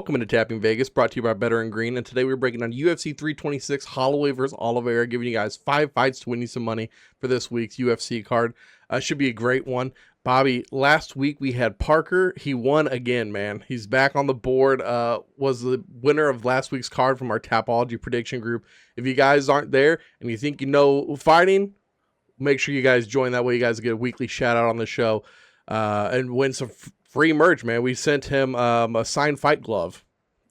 Welcome into Tapping Vegas, brought to you by Better and Green. And today we're breaking down UFC 326 Holloway versus Oliveira, giving you guys 5 fights to win you some money for this week's UFC card. Should be a great one. Bobby, last week we had Parker. He won again, man. He's back on the board. Was the winner of last week's card from our Tapology prediction group. If you guys aren't there and you think you know fighting, make sure you guys join. That way you guys get a weekly shout out on the show and win some free merch, man. We sent him a signed fight glove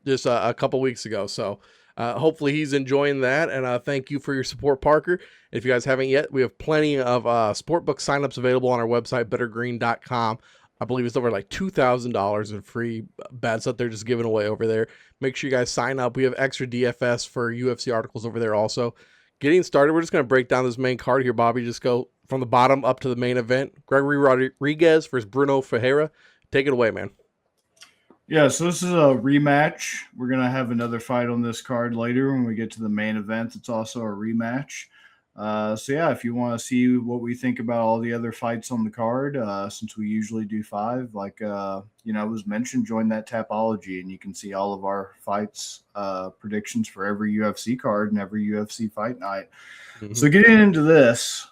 just a couple weeks ago. So hopefully he's enjoying that. And thank you for your support, Parker. If you guys haven't yet, we have plenty of sportbook signups available on our website, bettergreen.com. I believe it's over like $2,000 in free bets that they're just giving away over there. Make sure you guys sign up. We have extra DFS for UFC articles over there also. Getting started, we're just going to break down this main card here, Bobby. Just go from the bottom up to the main event. Gregory Rodriguez versus Bruno Ferreira. Take it away, man. Yeah, so this is a rematch. We're going to have another fight on this card later when we get to the main event. It's also a rematch. If you want to see what we think about all the other fights on the card, since we usually do 5, like, was mentioned, join that Tapology, and you can see all of our fights, predictions for every UFC card and every UFC fight night. Mm-hmm. So getting into this,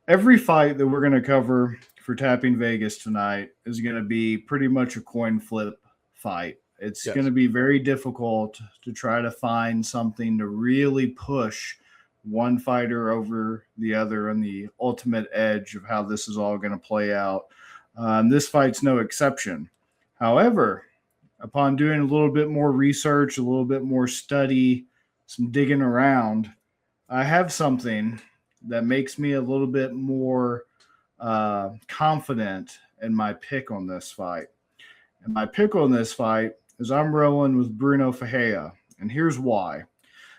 every fight that we're going to cover for Tapping Vegas tonight is going to be pretty much a coin flip fight. It's going to be very difficult to try to find something to really push one fighter over the other on the ultimate edge of how this is all going to play out. This fight's no exception. However, upon doing a little bit more research, a little bit more study, some digging around, I have something that makes me a little bit more confident in my pick on this fight. And my pick on this fight is I'm rolling with Bruno Ferreira, and here's why.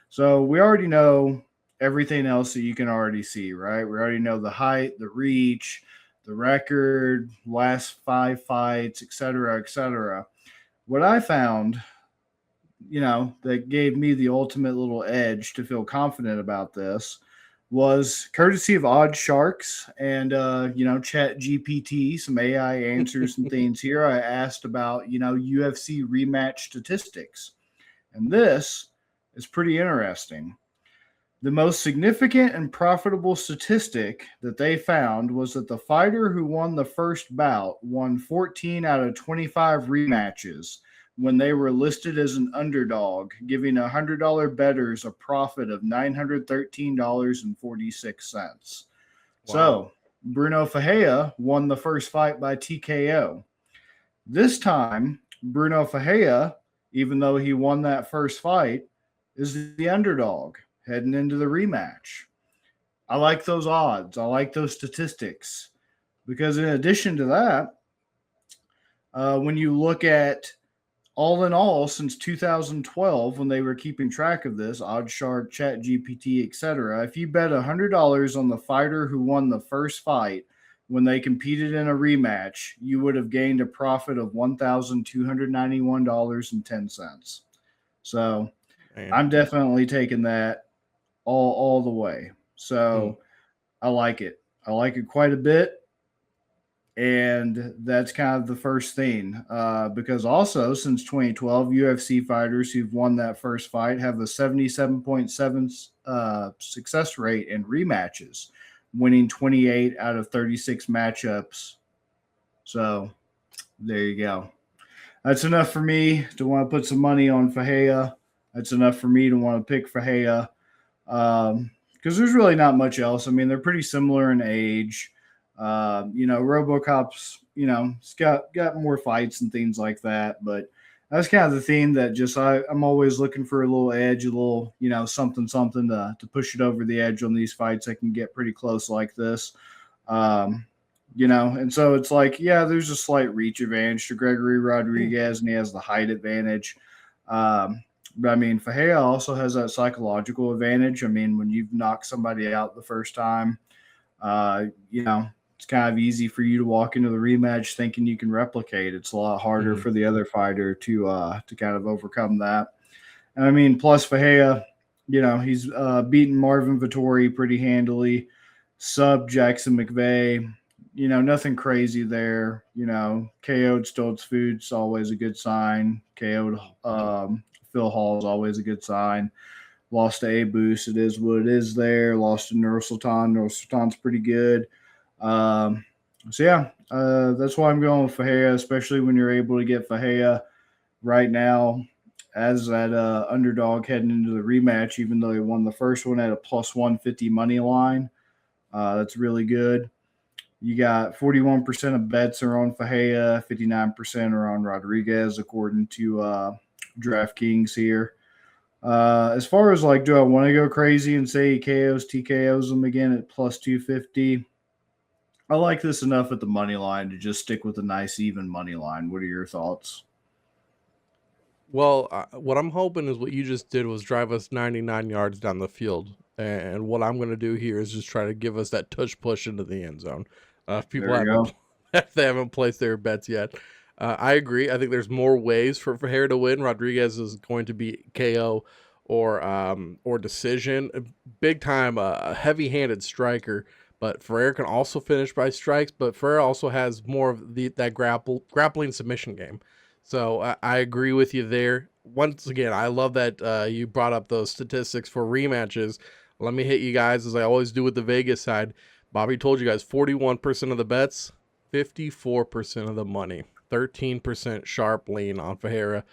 So we already know everything else that you can already see, right? We already know the height, the reach, the record, last 5 fights, et cetera, et cetera. What I found, that gave me the ultimate little edge to feel confident about this was courtesy of Odd Sharks and, Chat GPT, some AI answers and things here. I asked about, UFC rematch statistics. And this is pretty interesting. The most significant and profitable statistic that they found was that the fighter who won the first bout won 14 out of 25 rematches when they were listed as an underdog, giving $100 bettors a profit of $913.46. Wow. So Bruno Ferreira won the first fight by TKO. This time, Bruno Ferreira, even though he won that first fight, is the underdog heading into the rematch. I like those odds. I like those statistics because in addition to that, when you look at all in all, since 2012, when they were keeping track of this, Oddshark, ChatGPT, etc., if you bet $100 on the fighter who won the first fight when they competed in a rematch, you would have gained a profit of $1,291.10. So I'm definitely taking that all the way. So I like it. I like it quite a bit. And that's kind of the first thing, because also since 2012, UFC fighters who've won that first fight have a 77.7 success rate in rematches, winning 28 out of 36 matchups. So there you go. That's enough for me to want to put some money on Ferreira. That's enough for me to want to pick Ferreira, because there's really not much else. I mean, they're pretty similar in age. RoboCop's, it's got more fights and things like that, but that's kind of the theme that just I'm always looking for a little edge, a little, something to push it over the edge on these fights. I can get pretty close like this, and so it's like, there's a slight reach advantage to Gregory Rodriguez, and he has the height advantage. But I mean, Ferreira also has that psychological advantage. I mean, when you've knocked somebody out the first time, it's kind of easy for you to walk into the rematch thinking you can replicate. It's a lot harder for the other fighter to kind of overcome that. And I mean, plus Ferreira, he's beaten Marvin Vettori pretty handily, sub Jackson McVeigh, nothing crazy there. KO'd Stoltz Foods, always a good sign. KO'd Phil Hall is always a good sign. Lost to A-Boost, it is what it is there. Lost to Nur Sultan. Nur Sultan's pretty good. That's why I'm going with Fahea, especially when you're able to get Fahea right now as that underdog heading into the rematch, even though he won the first one at a plus 150 money line. That's really good. You got 41% of bets are on Fahea, 59% are on Rodriguez, according to DraftKings here. As far as do I want to go crazy and say he TKOs them again at plus 250? I like this enough at the money line to just stick with a nice even money line. What are your thoughts? Well, what I'm hoping is what you just did was drive us 99 yards down the field. And what I'm going to do here is just try to give us that tush push into the end zone. If people if they haven't placed their bets yet. I agree. I think there's more ways for Ferreira to win. Rodriguez is going to be KO or decision. Big time, a heavy-handed striker. But Ferreira can also finish by strikes. But Ferreira also has more of that grappling submission game. So I agree with you there. Once again, I love that you brought up those statistics for rematches. Let me hit you guys, as I always do with the Vegas side. Bobby told you guys 41% of the bets, 54% of the money, 13% sharp lean on Ferreira.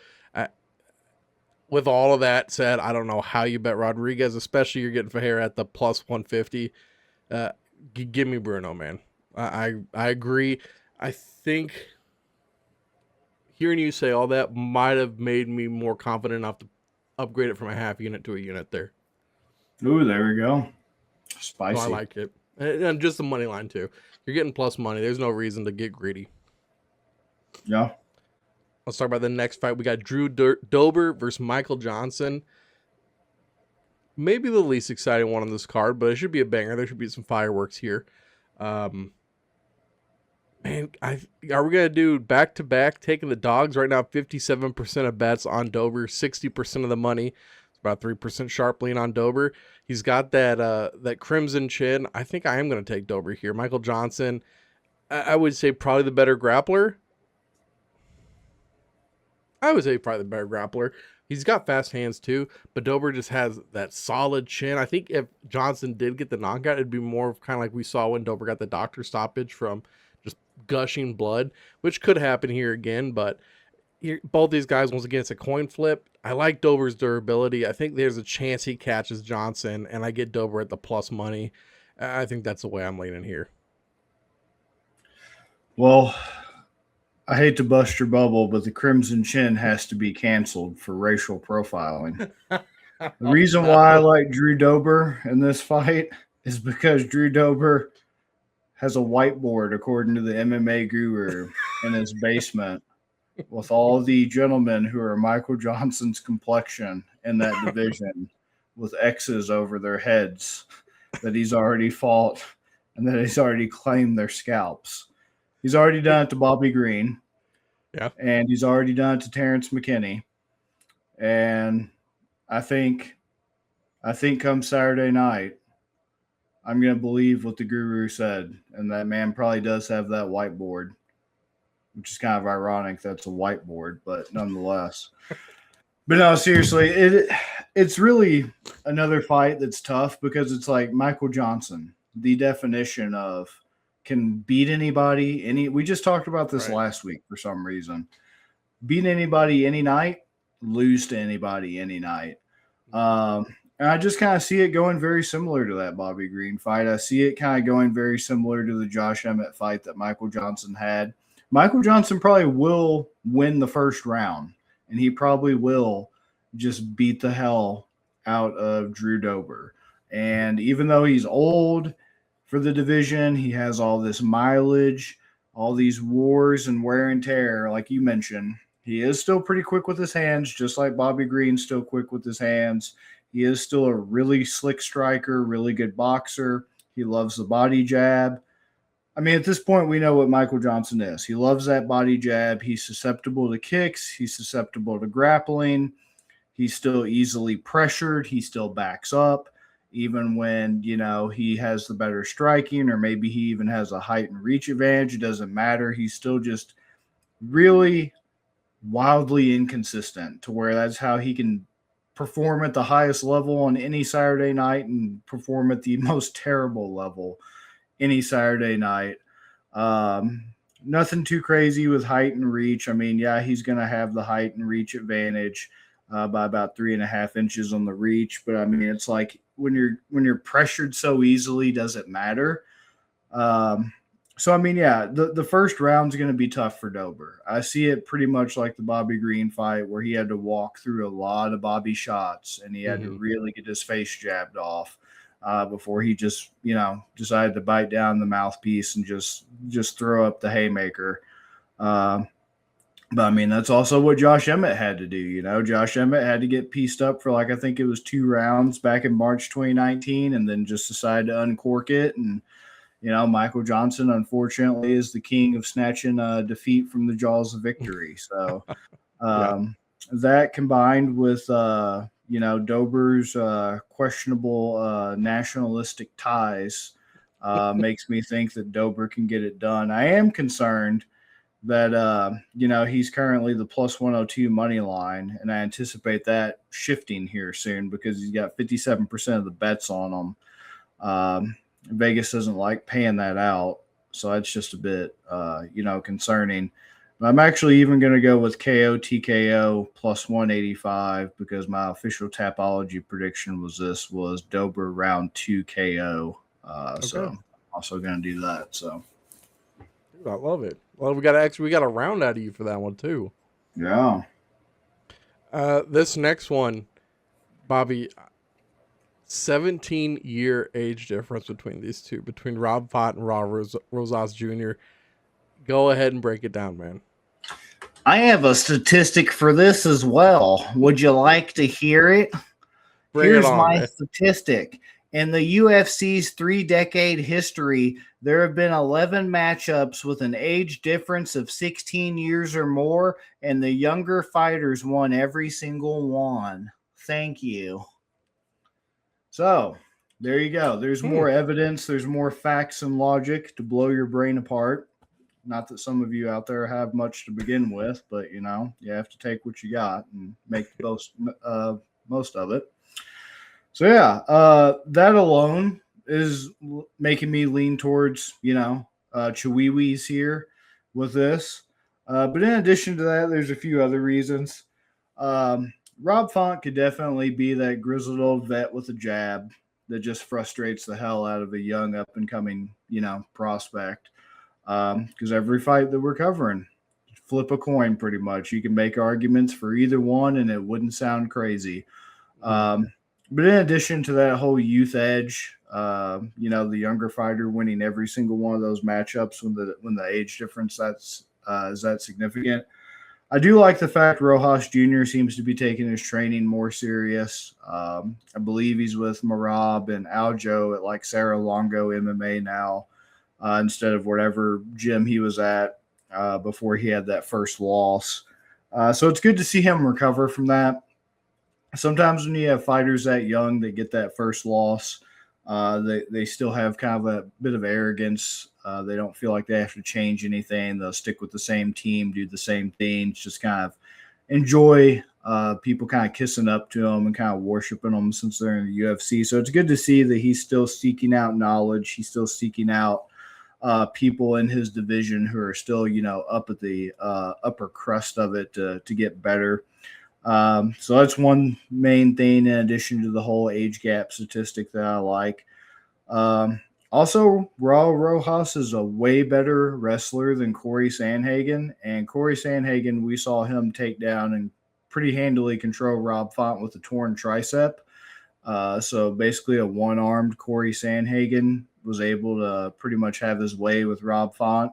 With all of that said, I don't know how you bet Rodriguez, especially you're getting Ferreira at the plus 150. Give me Bruno, man. I agree. I think hearing you say all that might have made me more confident enough to upgrade it from a half unit to a unit there. Ooh, there we go. Spicy. So I like it. And just the money line, too. You're getting plus money. There's no reason to get greedy. Yeah. Let's talk about the next fight. We got Drew Dober versus Michael Johnson. Maybe the least exciting one on this card, but it should be a banger. There should be some fireworks here. Man, are we going to do back-to-back taking the dogs? Right now, 57% of bets on Dober, 60% of the money. It's about 3% sharp lean on Dober. He's got that crimson chin. I think I am going to take Dober here. Michael Johnson, I would say probably the better grappler. He's got fast hands too, but Dober just has that solid chin. I think if Johnson did get the knockout, it'd be more of kind of like we saw when Dober got the doctor stoppage from just gushing blood, which could happen here again. But both these guys, once again, it's a coin flip. I like Dober's durability. I think there's a chance he catches Johnson, and I get Dober at the plus money. I think that's the way I'm leaning here. Well, I hate to bust your bubble, but the Crimson Chin has to be canceled for racial profiling. The reason why I like Drew Dober in this fight is because Drew Dober has a whiteboard, according to the MMA guru, in his basement with all the gentlemen who are Michael Johnson's complexion in that division with X's over their heads that he's already fought and that he's already claimed their scalps. He's already done it to Bobby Green. Yeah. And he's already done it to Terrence McKinney. And I think come Saturday night, I'm going to believe what the guru said. And that man probably does have that whiteboard, which is kind of ironic. That's a whiteboard, but nonetheless. But no, seriously, it's really another fight that's tough because it's like Michael Johnson, the definition of can beat anybody. We just talked about this last week for some reason. Beat anybody any night, lose to anybody any night. And I just kind of see it going very similar to that Bobby Green fight. I see it kind of going very similar to the Josh Emmett fight that Michael Johnson had. Michael Johnson probably will win the first round, and he probably will just beat the hell out of Drew Dober. And even though he's old for the division, he has all this mileage, all these wars and wear and tear, like you mentioned. He is still pretty quick with his hands, just like Bobby Green's still quick with his hands. He is still a really slick striker, really good boxer. He loves the body jab. I mean, at this point, we know what Michael Johnson is. He loves that body jab. He's susceptible to kicks. He's susceptible to grappling. He's still easily pressured. He still backs up. even when, he has the better striking, or maybe he even has a height and reach advantage. It doesn't matter. He's still just really wildly inconsistent, to where that's how he can perform at the highest level on any Saturday night and perform at the most terrible level any Saturday night. Nothing too crazy with height and reach. I mean, yeah, he's going to have the height and reach advantage by about 3.5 inches on the reach. But I mean, it's like when you're pressured so easily, does it matter? So I mean, yeah, the first round's going to be tough for Dober. I see it pretty much like the Bobby Green fight, where he had to walk through a lot of Bobby shots, and he had to really get his face jabbed off before he just, decided to bite down the mouthpiece and just throw up the haymaker. But I mean, that's also what Josh Emmett had to do. Josh Emmett had to get pieced up for, like, I think it was 2 rounds back in March 2019, and then just decided to uncork it. And Michael Johnson, unfortunately, is the king of snatching defeat from the jaws of victory. So that combined with, Dober's questionable nationalistic ties makes me think that Dober can get it done. I am concerned that, he's currently the plus 102 money line, and I anticipate that shifting here soon because he's got 57% of the bets on him. Vegas doesn't like paying that out, so that's just a bit, concerning. But I'm actually even going to go with KO TKO plus 185 because my official Tapology prediction was Dober round 2 KO. So I'm also going to do that. So I love it. Well, we got a round out of you for that one too. Yeah. This next one, Bobby. 17-year age difference between these two, between Rob Font and Raul Rosas Jr. Go ahead and break it down, man. I have a statistic for this as well. Would you like to hear it? Here's my statistic. In the UFC's 3-decade history, there have been 11 matchups with an age difference of 16 years or more, and the younger fighters won every single one. Thank you. So there you go. There's more evidence. There's more facts and logic to blow your brain apart. Not that some of you out there have much to begin with, but, you have to take what you got and make the most of it. So, yeah, that alone is making me lean towards, Chihuahuas here with this. But in addition to that, there's a few other reasons. Rob Font could definitely be that grizzled old vet with a jab that just frustrates the hell out of a young up-and-coming, prospect. Because every fight that we're covering, flip a coin pretty much. You can make arguments for either one, and it wouldn't sound crazy. But in addition to that whole youth edge, the younger fighter winning every single one of those matchups when the age difference is that significant. I do like the fact Rojas Jr. seems to be taking his training more serious. I believe he's with Marab and Aljo at like Cerro Longo MMA now, instead of whatever gym he was at before he had that first loss. So it's good to see him recover from that. Sometimes when you have fighters that young that get that first loss, they still have kind of a bit of arrogance. They don't feel like they have to change anything. They'll stick with the same team, do the same things, just kind of enjoy people kind of kissing up to them and kind of worshiping them since they're in the UFC. So it's good to see that he's still seeking out knowledge. He's still seeking out people in his division who are still, up at the upper crust of it to get better. So that's one main thing in addition to the whole age gap statistic that I like. Also, Raul Rojas is a way better wrestler than Corey Sandhagen. And Corey Sandhagen, we saw him take down and pretty handily control Rob Font with a torn tricep. So basically a one-armed Corey Sandhagen was able to pretty much have his way with Rob Font.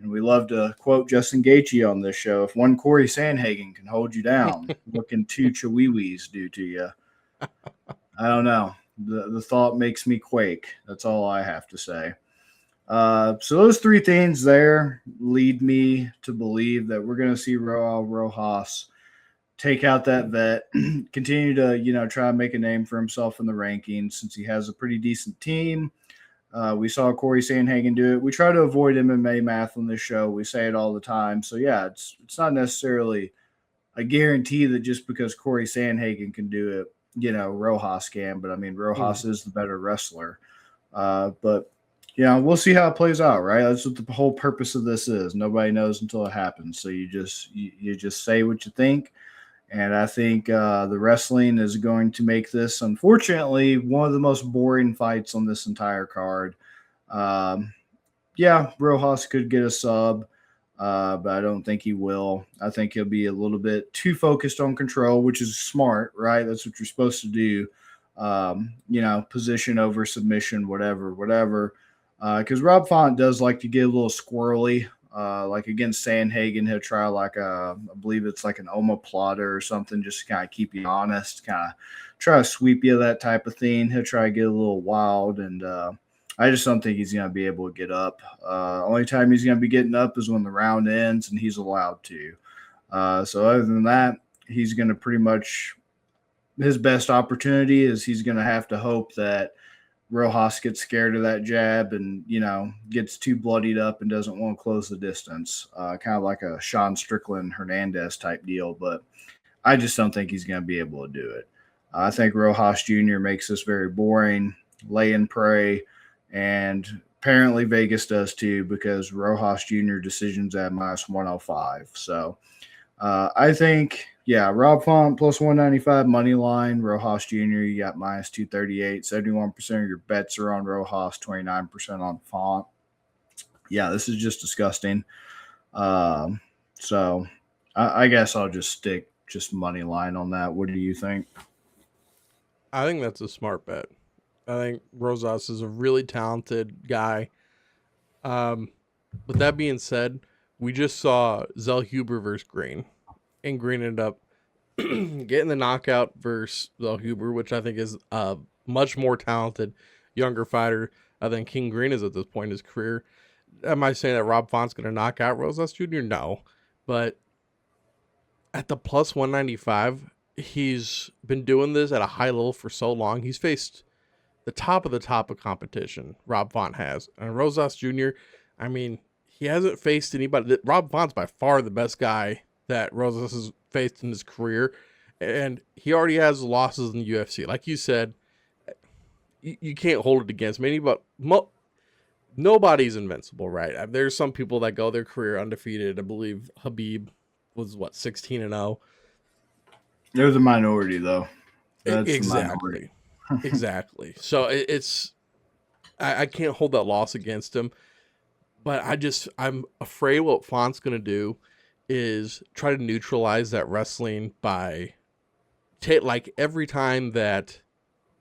And we love to quote Justin Gaethje on this show. If one Corey Sandhagen can hold you down, what can 2 Chihuahuas do to you? I don't know. The thought makes me quake. That's all I have to say. So those 3 things there lead me to believe that we're going to see Raul Rojas take out that vet, continue to, try and make a name for himself in the rankings since he has a pretty decent team. We saw Corey Sandhagen do it. We try to avoid MMA math on this show. We say it all the time. So, yeah, it's not necessarily a guarantee that just because Corey Sandhagen can do it, Rojas can. But, I mean, Rojas is the better wrestler. But, we'll see how it plays out, right? That's what the whole purpose of this is. Nobody knows until it happens. So you just say what you think. And I think the wrestling is going to make this, unfortunately, one of the most boring fights on this entire card. Rojas could get a sub, but I don't think he will. I think he'll be a little bit too focused on control, which is smart, right? That's what you're supposed to do. Position over submission, whatever. Because Rob Font does like to get a little squirrely. Like against Sandhagen, he'll try I believe it's like an omoplata or something, just to kind of keep you honest, kind of try to sweep you, that type of thing. He'll try to get a little wild, and I just don't think he's going to be able to get up. Only time he's going to be getting up is when the round ends, and he's allowed to. So other than that, he's going to pretty much – his best opportunity is he's going to have to hope that Rojas gets scared of that jab and, gets too bloodied up and doesn't want to close the distance, kind of like a Sean Strickland Hernandez type deal. But I just don't think he's going to be able to do it. I think Rojas Jr. makes this very boring, lay and pray, and apparently Vegas does too, because Rojas Jr. decisions at -105. So I think – Rob Font plus 195 money line. Rojas Jr., you got -238. 71% of your bets are on Rojas, 29% on Font. Yeah, this is just disgusting. So I guess I'll just stick just money line on that. What do you think? I think that's a smart bet. I think Rosas is a really talented guy. But that being said, we just saw Zell Huber versus Green. And Green ended up getting the knockout versus Zell Huber, which I think is a much more talented, younger fighter than King Green is at this point in his career. Am I saying that Rob Font's going to knock out Rosas Jr.? No. But at the plus 195, he's been doing this at a high level for so long. He's faced the top of competition, Rob Font has. And Rosas Jr., I mean, he hasn't faced anybody. Rob Font's by far the best guy that Rosas has faced in his career, and he already has losses in the UFC. Like you said, you can't hold it against me, but nobody's invincible, right? There's some people that go their career undefeated. I believe Habib was 16-0. They're the minority, though. That's exactly. Exactly. So I can't hold that loss against him, but I'm afraid what Font's going to do is try to neutralize that wrestling by like every time that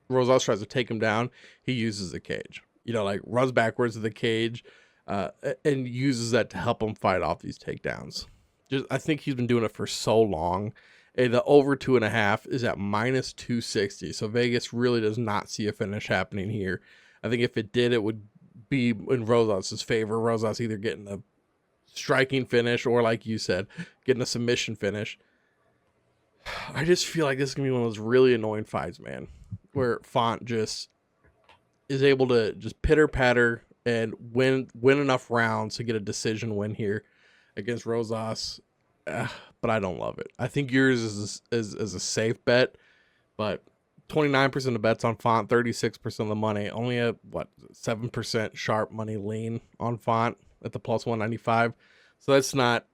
Rosas tries to take him down, he uses the cage, like runs backwards to the cage, and uses that to help him fight off these takedowns. I think he's been doing it for so long. And the over 2.5 is at -260. So Vegas really does not see a finish happening here. I think if it did, it would be in Rosas' favor. Rosas either getting a striking finish or, like you said, getting a submission finish. I just feel like this is going to be one of those really annoying fights, man, where Font just is able to just pitter-patter and win enough rounds to get a decision win here against Rosas. But I don't love it. I think yours is a safe bet, but 29% of bets on Font, 36% of the money, only a 7% sharp money lean on Font at the plus 195. So that's not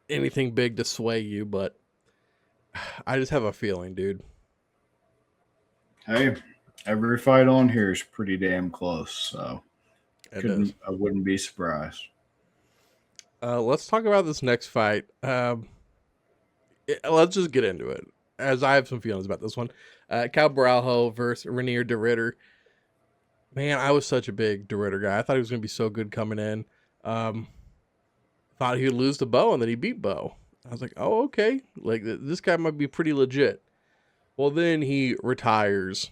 anything big to sway you, but I just have a feeling, dude. Hey, every fight on here is pretty damn close, so I wouldn't be surprised. Let's talk about this next fight. Let's just get into it, as I have some feelings about this one. Cal Baralho versus Renier de Ridder. Man, I was such a big de Ridder guy. I thought he was going to be so good coming in. Thought he would lose to Bo, and then he beat Bo. I was like, oh, okay. Like, this guy might be pretty legit. Well, then he retires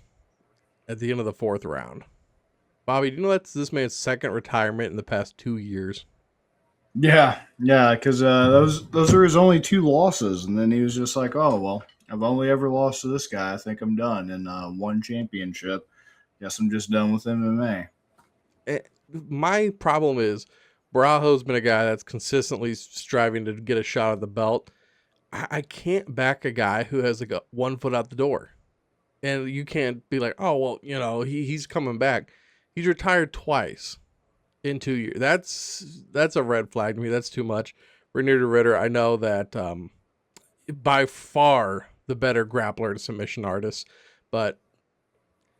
at the end of the 4th round. Bobby, do you know that's this man's second retirement in the past 2 years? Yeah, yeah, because those are his only 2 losses, and then he was just like, "Oh well, I've only ever lost to this guy. I think I'm done." And one championship. Guess I'm just done with MMA. My problem is Barajo's been a guy that's consistently striving to get a shot at the belt. I can't back a guy who has like a 1 foot out the door. And you can't be like, oh, well, he's coming back. He's retired twice in 2 years. That's a red flag to me. That's too much. Renier to Ritter, I know that by far the better grappler and submission artist. But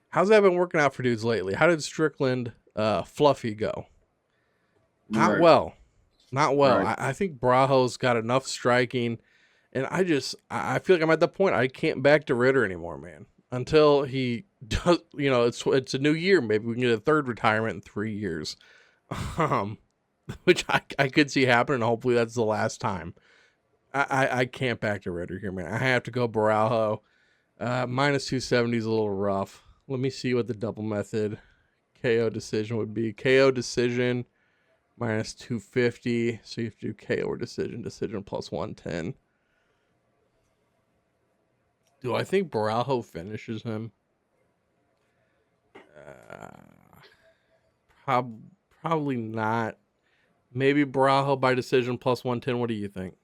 how's that been working out for dudes lately? How did Strickland Fluffy go? Not Right, well. Not well. right. I think Barajo's got enough striking. And I feel like I'm at the point I can't back to Ritter anymore, man. Until he does, it's a new year. Maybe we can get a third retirement in 3 years, um, which I could see happening. Hopefully, that's the last time. I can't back to Ritter here, man. I have to go Barajo. Minus 270 is a little rough. Let me see what the double method KO decision would be. KO decision minus 250. So you have to do KO or decision plus 110. Do I think Barajo finishes him? Probably not. Maybe Barajo by decision plus 110. What do you think?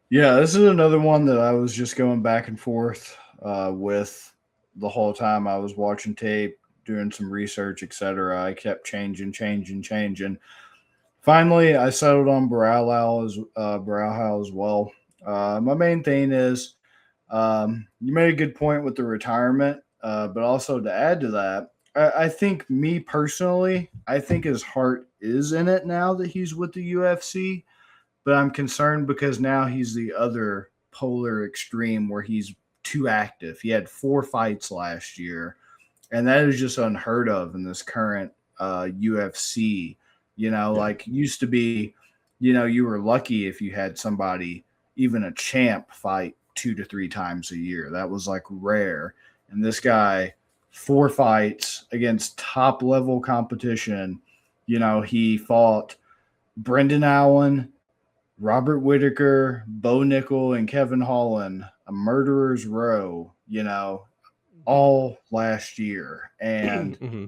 Yeah, this is another one that I was just going back and forth with the whole time I was watching tape, doing some research, etc. I kept changing. Finally, I settled on Barajo as well. My main thing is you made a good point with the retirement, but also to add to that, I think me personally, I think his heart is in it now that he's with the UFC, but I'm concerned because now he's the other polar extreme where he's too active. He had 4 fights last year, and that is just unheard of in this current UFC. Like used to be, you were lucky if you had somebody, even a champ, fight 2 to 3 times a year. That was like rare. And this guy, 4 fights against top level competition. He fought Brendan Allen, Robert Whitaker, Bo Nickel, and Kevin Holland, a murderer's row, all last year. And Mm-hmm.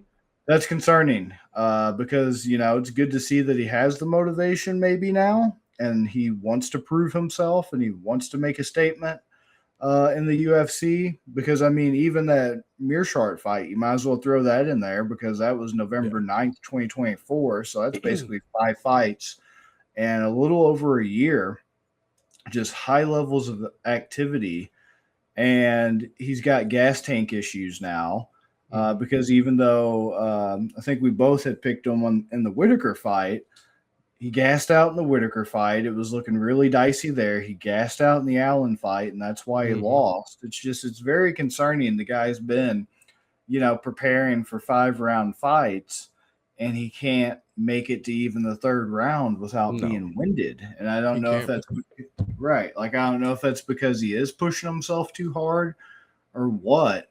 that's concerning because, it's good to see that he has the motivation maybe now and he wants to prove himself and he wants to make a statement in the UFC. Because, even that Mearshart fight, you might as well throw that in there because that was November 9th, 2024. So that's basically 5 fights and a little over a year, just high levels of activity. And he's got gas tank issues now because even though I think we both had picked him in the Whitaker fight, he gassed out in the Whitaker fight. It was looking really dicey there. He gassed out in the Allen fight, and that's why he lost. It's very concerning. The guy's been, preparing for 5-round fights, and he can't make it to even the third round without being winded. And I don't know if that's right. Like, I don't know if that's because he is pushing himself too hard or what.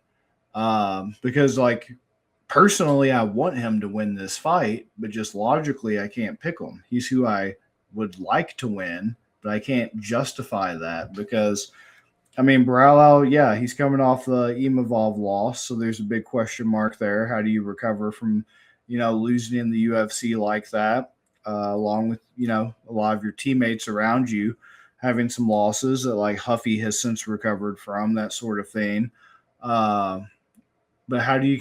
Because, like, personally, I want him to win this fight, but just logically, I can't pick him. He's who I would like to win, but I can't justify that because, Baralao, yeah, he's coming off the Imavov loss, so there's a big question mark there. How do you recover from, losing in the UFC like that, along with, a lot of your teammates around you having some losses that, like, Huffy has since recovered from, that sort of thing. But how do you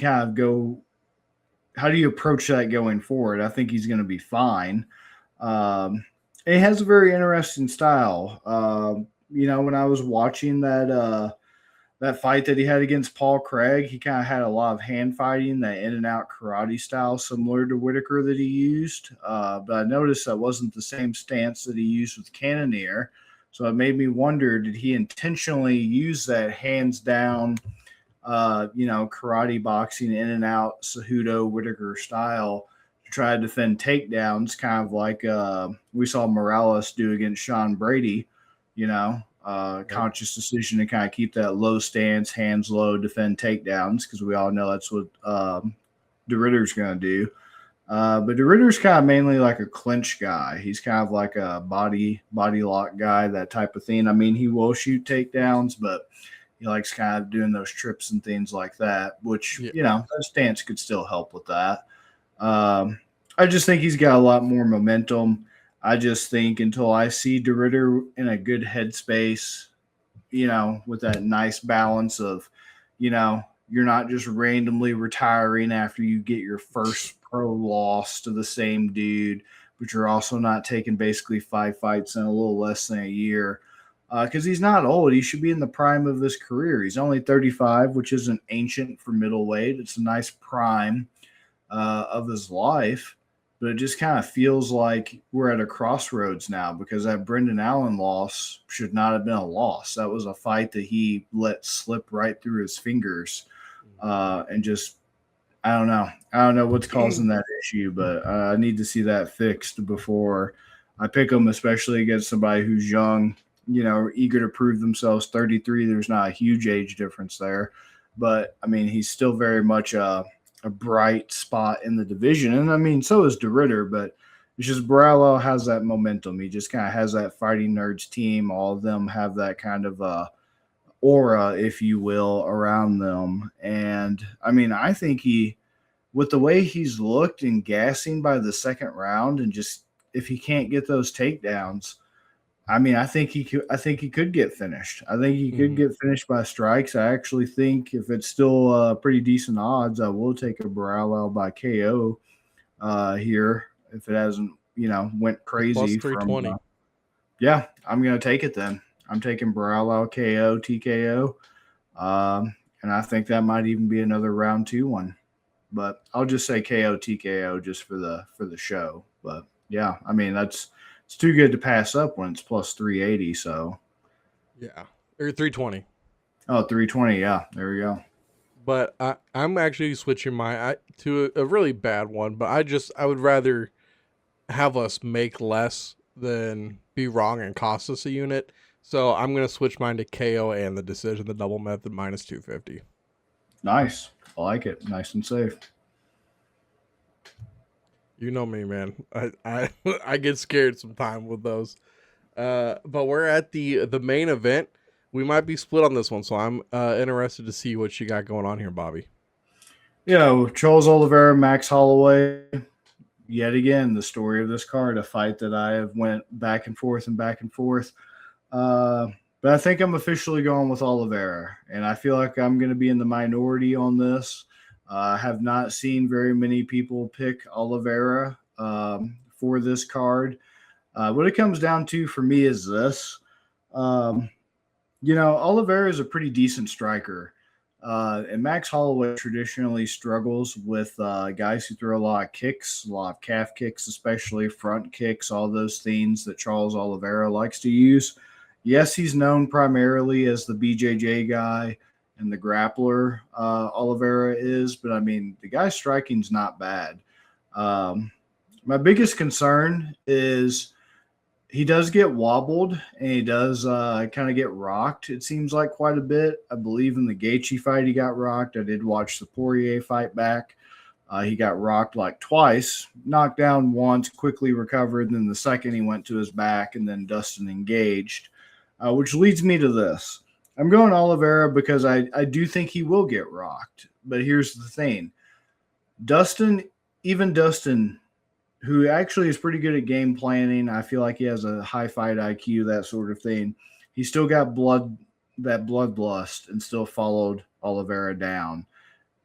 approach that going forward? I think he's going to be fine. He has a very interesting style. When I was watching that fight that he had against Paul Craig, he kind of had a lot of hand fighting, that in and out karate style, similar to Whitaker that he used. But I noticed that wasn't the same stance that he used with Cannonier. So it made me wonder, did he intentionally use that hands down, karate boxing, in and out Cejudo Whitaker style to try to defend takedowns, kind of like we saw Morales do against Sean Brady, conscious decision to kind of keep that low stance, hands low, defend takedowns, because we all know that's what De Ritter's going to do. But DeRitter's kind of mainly like a clinch guy. He's kind of like a body lock guy, that type of thing. I mean, he will shoot takedowns, but he likes kind of doing those trips and things like that, which, that stance could still help with that. I just think he's got a lot more momentum. I just think until I see DeRitter in a good headspace, with that nice balance of, you're not just randomly retiring after you get your first pro loss to the same dude, but you're also not taking basically 5 fights in a little less than a year. Because he's not old. He should be in the prime of his career. He's only 35, which isn't ancient for middleweight. It's a nice prime of his life. But it just kind of feels like we're at a crossroads now, because that Brendan Allen loss should not have been a loss. That was a fight that he let slip right through his fingers. And just, I don't know. I don't know what's causing that issue, but I need to see that fixed before I pick him, especially against somebody who's young, eager to prove themselves. 33, there's not a huge age difference there. But, I mean, he's still very much a bright spot in the division. And, I mean, so is DeRitter, but it's just Borrello has that momentum. He just kind of has that Fighting Nerds team. All of them have that kind of aura, if you will, around them. And, I mean, I think with the way he's looked and gassing by the second round, and just if he can't get those takedowns, I mean, I think he could get finished. I think he could get finished by strikes. I actually think if it's still pretty decent odds, I will take a Borrello by KO here if it hasn't, went crazy. Plus 320. Yeah, I'm going to take it then. I'm taking Borrello KO, TKO. And I think that might even be another round 2 one. But I'll just say KO, TKO just for the show. But, yeah, I mean, it's too good to pass up when it's plus 380. So, yeah, or 320. Oh, 320. Yeah, there we go. But I'm actually switching to a really bad one. But I would rather have us make less than be wrong and cost us a unit. So I'm gonna switch mine to KO and the decision, the double method, minus 250. Nice, I like it. Nice and safe. You know me, man. I get scared sometimes with those. But we're at the main event. We might be split on this one, so I'm interested to see what you got going on here, Bobby. Yeah, Charles Oliveira, Max Holloway. Yet again, the story of this card, a fight that I have went back and forth. But I think I'm officially going with Oliveira, and I feel like I'm going to be in the minority on this. I have not seen very many people pick Oliveira for this card. What it comes down to for me is this. Oliveira is a pretty decent striker. And Max Holloway traditionally struggles with guys who throw a lot of kicks, a lot of calf kicks, especially front kicks, all those things that Charles Oliveira likes to use. Yes, he's known primarily as the BJJ guy and the grappler, Oliveira is, but I mean, the guy's striking's not bad. My biggest concern is he does get wobbled, and he does kind of get rocked, it seems like, quite a bit. I believe in the Gaethje fight he got rocked. I did watch the Poirier fight back. He got rocked like twice, knocked down once, quickly recovered, and then the second he went to his back, and then Dustin engaged, which leads me to this. I'm going Oliveira because I do think he will get rocked. But here's the thing. Dustin, who actually is pretty good at game planning. I feel like he has a high fight IQ, that sort of thing. He still got bloodlust and still followed Oliveira down.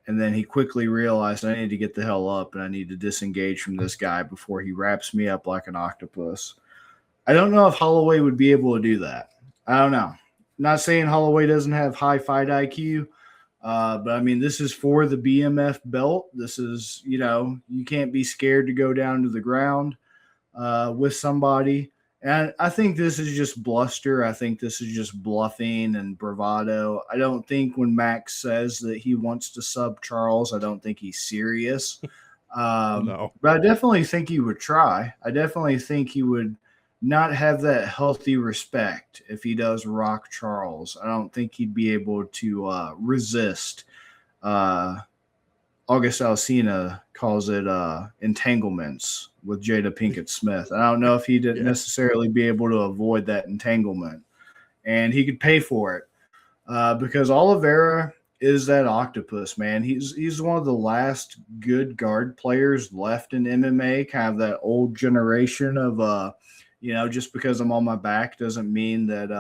And then he quickly realized, I need to get the hell up and I need to disengage from this guy before he wraps me up like an octopus. I don't know if Holloway would be able to do that. I don't know. Not saying Holloway doesn't have high fight IQ, but I mean, this is for the BMF belt. This is, you can't be scared to go down to the ground with somebody. And I think this is just bluster. I think this is just bluffing and bravado. I don't think when Max says that he wants to sub Charles, I don't think he's serious. No. But I definitely think he would try. I definitely think he would not have that healthy respect if he does rock Charles. I don't think he'd be able to resist August Alsina calls it entanglements with Jada Pinkett Smith. I don't know if he didn't necessarily be able to avoid that entanglement, and he could pay for it because Oliveira is that octopus, man. He's one of the last good guard players left in MMA, kind of that old generation of just because I'm on my back doesn't mean that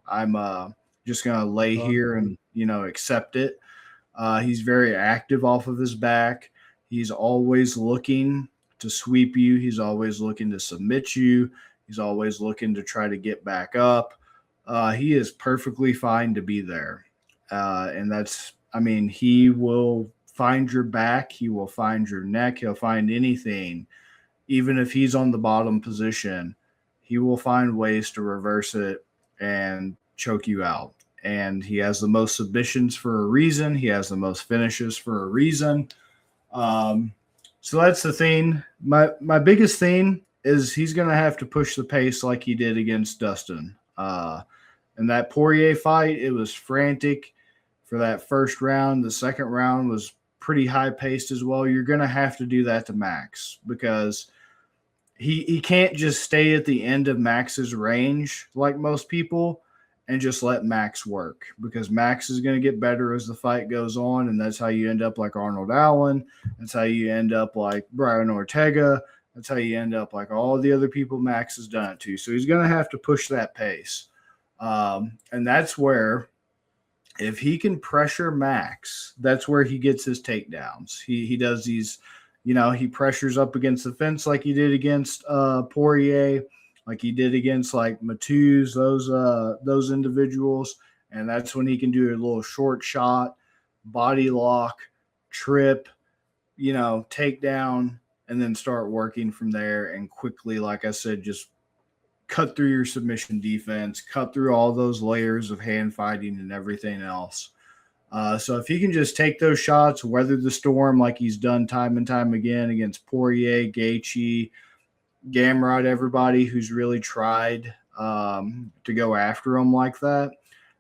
I'm just gonna lay here and accept it. He's very active off of his back. He's always looking to sweep you. He's always looking to submit you. He's always looking to try to get back up. He is perfectly fine to be there. He will find your back. He will find your neck. He'll find anything. Even if he's on the bottom position, he will find ways to reverse it and choke you out. And he has the most submissions for a reason. He has the most finishes for a reason. So that's the thing. My biggest thing is he's going to have to push the pace like he did against Dustin. And that Poirier fight, it was frantic for that first round. The second round was pretty high-paced as well. You're going to have to do that to Max because he can't just stay at the end of Max's range like most people and just let Max work because Max is going to get better as the fight goes on, and that's how you end up like Arnold Allen. That's how you end up like Brian Ortega. That's how you end up like all the other people Max has done it to. So he's going to have to push that pace. And that's where if he can pressure Max, that's where he gets his takedowns. He does these, he pressures up against the fence like he did against Poirier, like he did against like Matthews, those individuals. And that's when he can do a little short shot, body lock, trip, takedown, and then start working from there and quickly, like I said, just cut through your submission defense, cut through all those layers of hand fighting and everything else. So if he can just take those shots, weather the storm like he's done time and time again against Poirier, Gaethje, Gamrot, everybody who's really tried to go after him like that,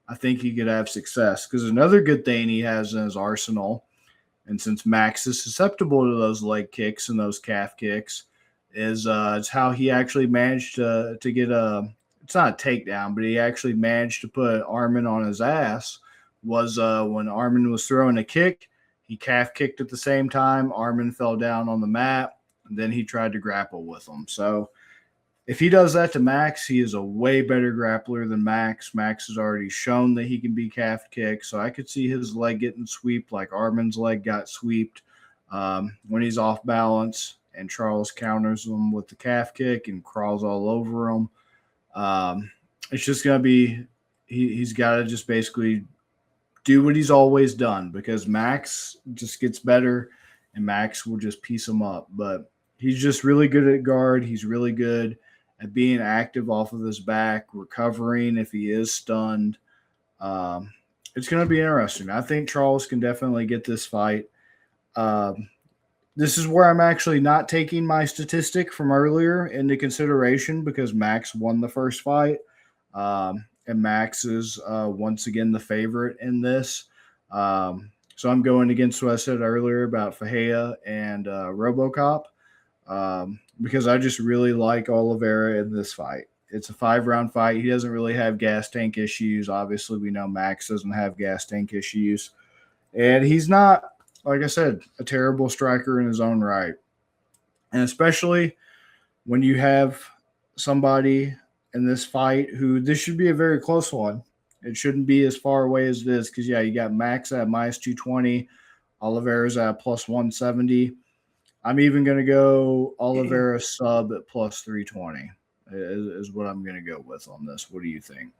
I think he could have success. Because another good thing he has in his arsenal, and since Max is susceptible to those leg kicks and those calf kicks, is it's how he actually managed to get it's not a takedown, but he actually managed to put Arman on his ass was when Arman was throwing a kick, he calf kicked at the same time. Arman fell down on the mat, and then he tried to grapple with him. So if he does that to Max, he is a way better grappler than Max. Max has already shown that he can be calf kicked, so I could see his leg getting swept like Arman's leg got swept when he's off balance. And Charles counters him with the calf kick and crawls all over him. It's just going to be he's got to just basically do what he's always done because Max just gets better and Max will just piece him up. But he's just really good at guard. He's really good at being active off of his back, recovering if he is stunned. It's going to be interesting. I think Charles can definitely get this fight. This is where I'm actually not taking my statistic from earlier into consideration because Max won the first fight. And Max is once again the favorite in this. So I'm going against what I said earlier about Fahea and RoboCop because I just really like Oliveira in this fight. It's a 5-round fight. He doesn't really have gas tank issues. Obviously, we know Max doesn't have gas tank issues. And he's not, like I said, a terrible striker in his own right. And especially when you have somebody in this fight who this should be a very close one. It shouldn't be as far away as it is because, you got Max at minus 220, Oliveira's at plus 170. I'm even going to go Oliveira sub at plus 320 is what I'm going to go with on this. What do you think?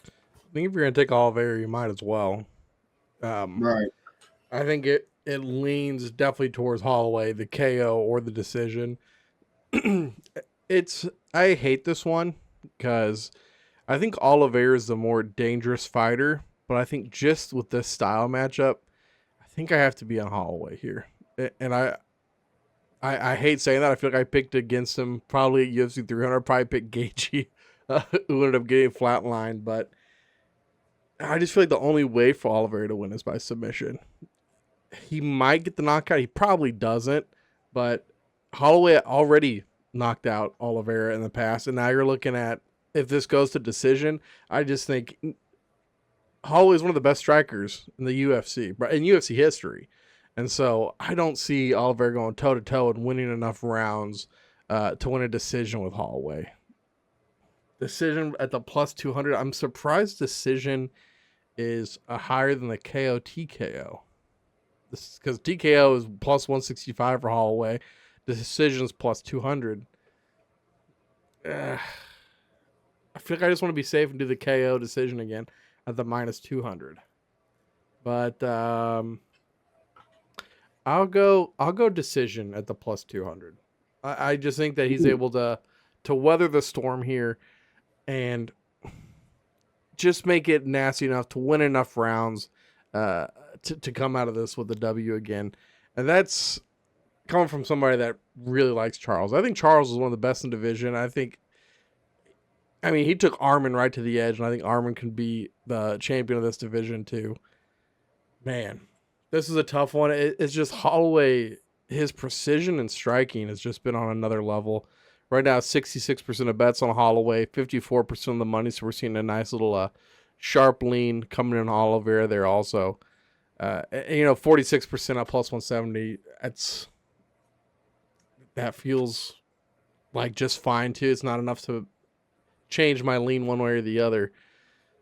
I think if you're going to take Oliveira, you might as well. Right. I think it leans definitely towards Holloway, the KO or the decision. I hate this one because I think Oliveira is the more dangerous fighter, but I think just with this style matchup, I think I have to be on Holloway here. And I hate saying that. I feel like I picked against him probably at UFC 300. Probably picked Gaethje, who ended up getting flatlined, but I just feel like the only way for Oliveira to win is by submission. he might get the knockout. He probably doesn't, but Holloway already knocked out Oliveira in the past, and now you're looking at if this goes to decision. I just think Holloway is one of the best strikers in the UFC, in UFC history, and so I don't see Oliveira going toe to toe and winning enough rounds to win a decision with Holloway. Decision at the plus 200. I'm surprised decision is higher than the KO TKO. This is because TKO is plus 165 for Holloway. The decision's plus 200. I feel like I just want to be safe and do the KO decision again at the minus 200. But I'll go decision at the plus 200. I just think that he's able to weather the storm here and just make it nasty enough to win enough rounds to come out of this with the W again. And that's coming from somebody that really likes Charles. I think Charles is one of the best in division. I mean, he took Arman right to the edge, and I think Arman can be the champion of this division too. Man, this is a tough one. It's just Holloway, his precision and striking has just been on another level. Right now, 66% of bets on Holloway, 54% of the money. So we're seeing a nice little sharp lean coming in Oliveira there also. 46% at plus 170. That feels like just fine too. It's not enough to change my lean one way or the other.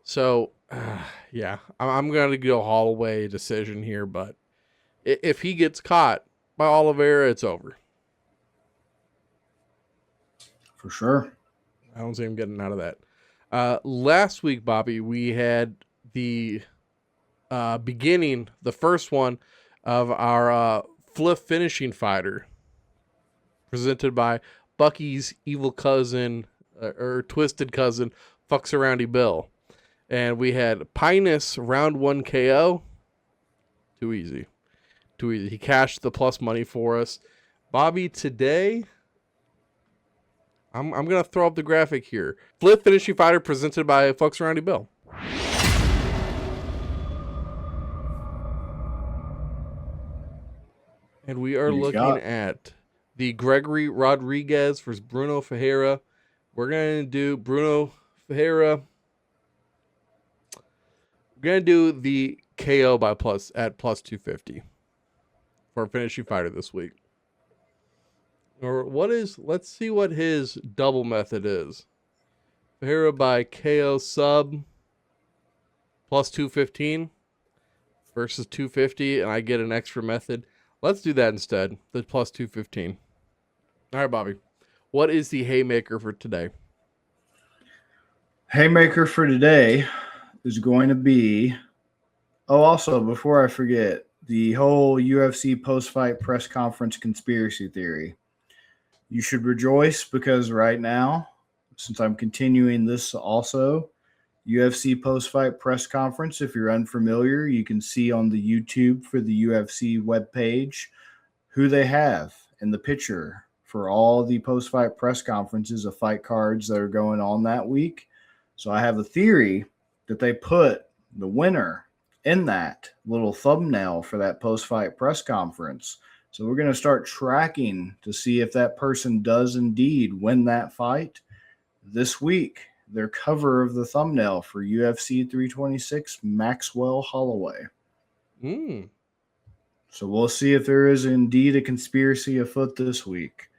So yeah, I'm going to go Holloway decision here. But if he gets caught by Oliveira, it's over. For sure. I don't see him getting out of that. Last week, Bobby, we had the beginning, the first one of our flip finishing fighter presented by Bucky's evil cousin or twisted cousin, Fucks Aroundy Bill. And we had Pinus round 1 KO. Too easy. He cashed the plus money for us. Bobby, today, I'm going to throw up the graphic here. Flip finishing fighter presented by Fucks Aroundy Bill. And we are looking at the Gregory Rodriguez versus Bruno Ferreira. We're going to do Bruno Ferreira. We're going to do the KO by plus 250 for a finishing fighter this week. Or let's see what his double method is. Ferreira by KO sub plus 215 versus 250, and I get an extra method. Let's do that instead, the plus 215. All right, Bobby. What is the haymaker for today? Haymaker for today is going to be... Oh, also, before I forget, the whole UFC post-fight press conference conspiracy theory. You should rejoice because right now, since I'm continuing this also, UFC post-fight press conference, if you're unfamiliar, you can see on the YouTube for the UFC webpage who they have in the picture for all the post-fight press conferences of fight cards that are going on that week. So I have a theory that they put the winner in that little thumbnail for that post-fight press conference. So we're going to start tracking to see if that person does indeed win that fight this week. Their cover of the thumbnail for UFC 326, Maxwell Holloway. So we'll see if there is indeed a conspiracy afoot this week.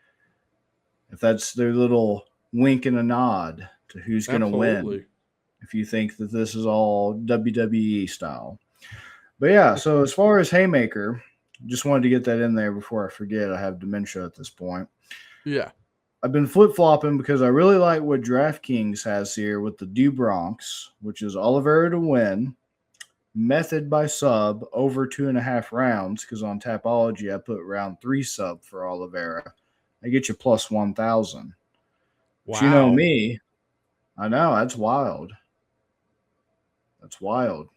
If that's their little wink and a nod to who's going to win. If you think that this is all WWE style. But yeah, so as far as haymaker, just wanted to get that in there before I forget. I have dementia at this point. Yeah. I've been flip-flopping because I really like what DraftKings has here with the Do Bronx, which is Oliveira to win, method by sub over 2.5 rounds, because on Tapology I put round 3 sub for Oliveira. I get you plus 1,000. Wow. But you know me. I know, that's wild. That's wild.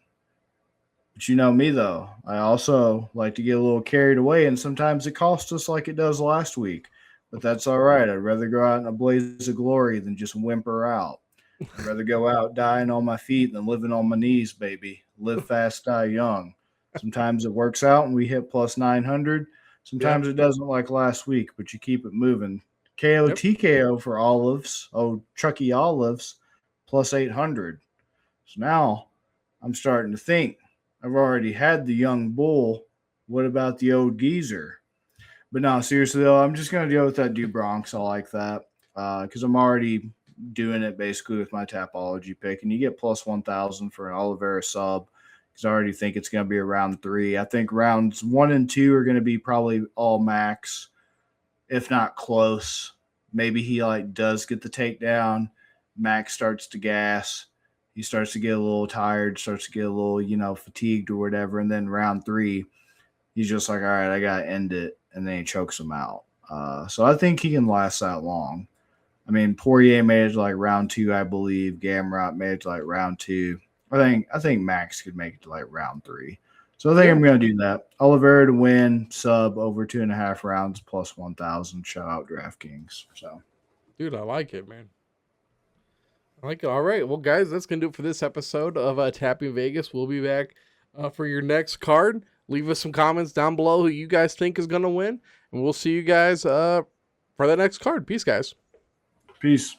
But you know me, though. I also like to get a little carried away, and sometimes it costs us like it does last week. But that's all right. I'd rather go out in a blaze of glory than just whimper out. I'd rather go out dying on my feet than living on my knees, baby. Live fast, die young. Sometimes it works out and we hit plus 900. Sometimes it doesn't, like last week, but you keep it moving. KO TKO for Olives. Oh, Chucky Olives plus 800. So now I'm starting to think. I've already had the young bull. What about the old geezer? But no, seriously though, I'm just gonna go with that Du Bronx. I like that because I'm already doing it basically with my Tapology pick, and you get plus 1,000 for an Oliveira sub. Because I already think it's gonna be a round 3. I think rounds 1 and 2 are gonna be probably all max, if not close. Maybe he does get the takedown. Max starts to gas. He starts to get a little tired, starts to get a little, fatigued or whatever. And then round 3, he's just like, all right, I got to end it. And then he chokes him out. So I think he can last that long. I mean, Poirier made it to round 2, I believe. Gamrot made it to round 2. I think Max could make it to round 3. So I think I'm going to do that. Oliveira to win, sub over 2.5 rounds plus 1,000. Shout out DraftKings. So, dude, I like it, man. I like it. All right. Well, guys, that's going to do it for this episode of Tapping Vegas. We'll be back for your next card. Leave us some comments down below who you guys think is going to win. And we'll see you guys for the next card. Peace, guys. Peace.